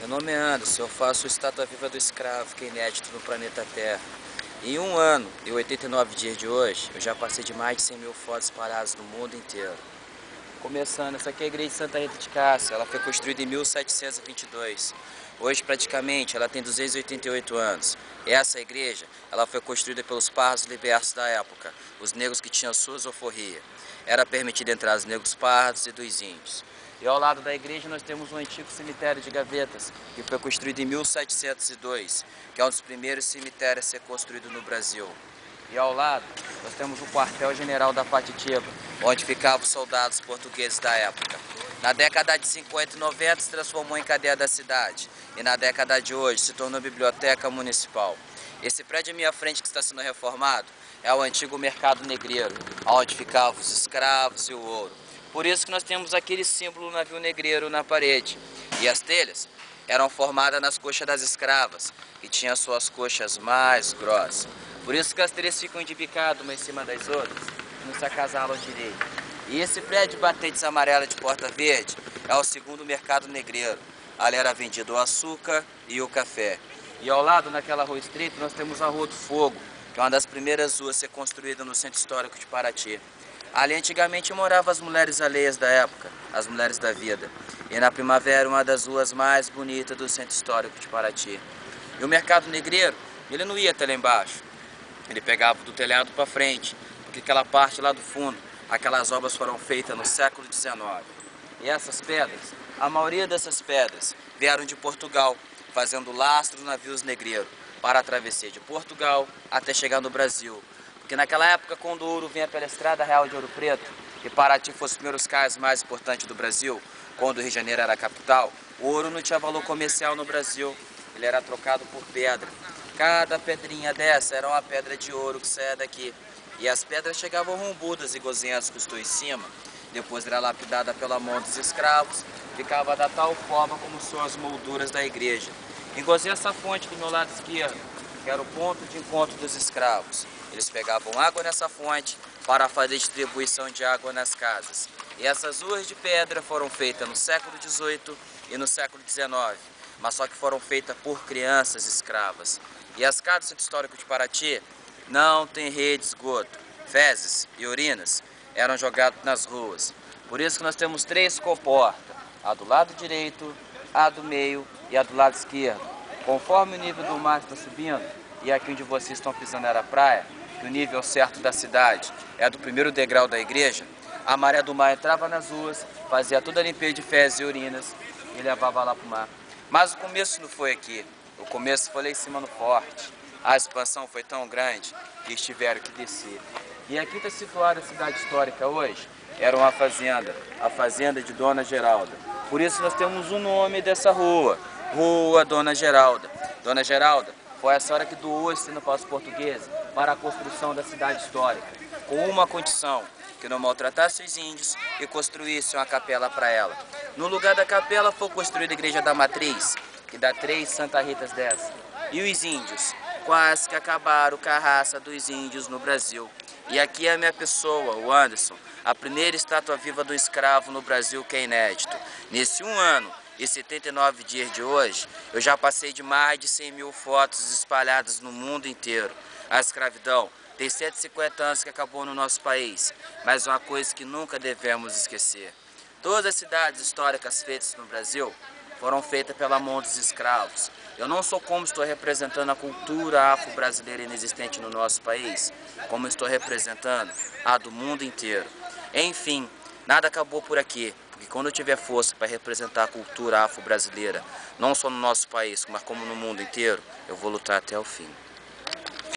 Meu nome é Anderson, eu faço Estátua Viva do Escravo, que é inédito no planeta Terra. Em 1 ano e 89 dias de hoje, eu já passei de mais de 100 mil fotos espalhadas no mundo inteiro. Começando, essa aqui é a igreja de Santa Rita de Cássia, ela foi construída em 1722. Hoje, praticamente, ela tem 288 anos. Essa igreja, ela foi construída pelos pardos libertos da época, os negros que tinham sua alforria. Era permitido entrar os negros pardos e dos índios. E ao lado da igreja nós temos um antigo cemitério de gavetas, que foi construído em 1702, que é um dos primeiros cemitérios a ser construído no Brasil. E ao lado nós temos o quartel-general da Patitiba, onde ficavam os soldados portugueses da época. Na década de 50 e 90 se transformou em cadeia da cidade, e na década de hoje se tornou biblioteca municipal. Esse prédio à minha frente que está sendo reformado é o antigo mercado negreiro, onde ficavam os escravos e o ouro. Por isso que nós temos aquele símbolo navio negreiro na parede. E as telhas eram formadas nas coxas das escravas, que tinham suas coxas mais grossas. Por isso que as telhas ficam embicadas uma em cima das outras e não se acasalam direito. E esse prédio de batentes amarela de porta verde é o segundo mercado negreiro. Ali era vendido o açúcar e o café. E ao lado, naquela rua estreita, nós temos a Rua do Fogo, que é uma das primeiras ruas a ser construída no centro histórico de Paraty. Ali antigamente moravam as mulheres alheias da época, as mulheres da vida. E na primavera uma das ruas mais bonitas do centro histórico de Paraty. E o mercado negreiro, ele não ia até lá embaixo. Ele pegava do telhado para frente, porque aquela parte lá do fundo, aquelas obras foram feitas no século XIX. E essas pedras, a maioria dessas pedras vieram de Portugal, fazendo lastro navios negreiros para a travessia de Portugal até chegar no Brasil. Porque naquela época, quando o ouro vinha pela Estrada Real de Ouro Preto, e Paraty fosse os primeiros cais mais importantes do Brasil, quando o Rio de Janeiro era a capital, o ouro não tinha valor comercial no Brasil, ele era trocado por pedra. Cada pedrinha dessa era uma pedra de ouro que saía daqui. E as pedras chegavam rombudas e gozenhas que estou em cima, depois era lapidada pela mão dos escravos, ficava da tal forma como são as molduras da igreja. Engozei essa fonte do meu lado esquerdo, que era o ponto de encontro dos escravos. Eles pegavam água nessa fonte para fazer distribuição de água nas casas. E essas ruas de pedra foram feitas no século XVIII e no século XIX, mas só que foram feitas por crianças escravas. E as casas do centro histórico de Paraty não tem rede de esgoto. Fezes e urinas eram jogados nas ruas. Por isso que nós temos 3 comportas, a do lado direito, a do meio e a do lado esquerdo. Conforme o nível do mar está subindo, e aqui onde vocês estão pisando era a praia, que o nível certo da cidade é do primeiro degrau da igreja, a maré do mar entrava nas ruas, fazia toda a limpeza de fezes e urinas e levava lá para o mar. Mas o começo não foi aqui, o começo foi lá em cima no forte. A expansão foi tão grande que eles tiveram que descer. E aqui está situada a cidade histórica hoje, era uma fazenda, a fazenda de Dona Geralda. Por isso nós temos o nome dessa rua, Rua Dona Geralda. Dona Geralda foi a senhora que doou esse terreno para os portugueses para a construção da cidade histórica, com uma condição, que não maltratasse os índios e construísse uma capela para ela. No lugar da capela foi construída a Igreja da Matriz, que dá 3 Santa Ritas dessa. E os índios? Quase que acabaram com a raça dos índios no Brasil. E aqui é a minha pessoa, o Anderson, a primeira estátua viva do escravo no Brasil que é inédito. Nesse 1 ano e 79 dias de hoje, eu já passei de mais de 100 mil fotos espalhadas no mundo inteiro. A escravidão tem 150 anos que acabou no nosso país, mas uma coisa que nunca devemos esquecer. Todas as cidades históricas feitas no Brasil foram feitas pela mão dos escravos. Eu não sou como estou representando a cultura afro-brasileira inexistente no nosso país, como estou representando a do mundo inteiro. Enfim, nada acabou por aqui, porque quando eu tiver força para representar a cultura afro-brasileira, não só no nosso país, mas como no mundo inteiro, eu vou lutar até o fim.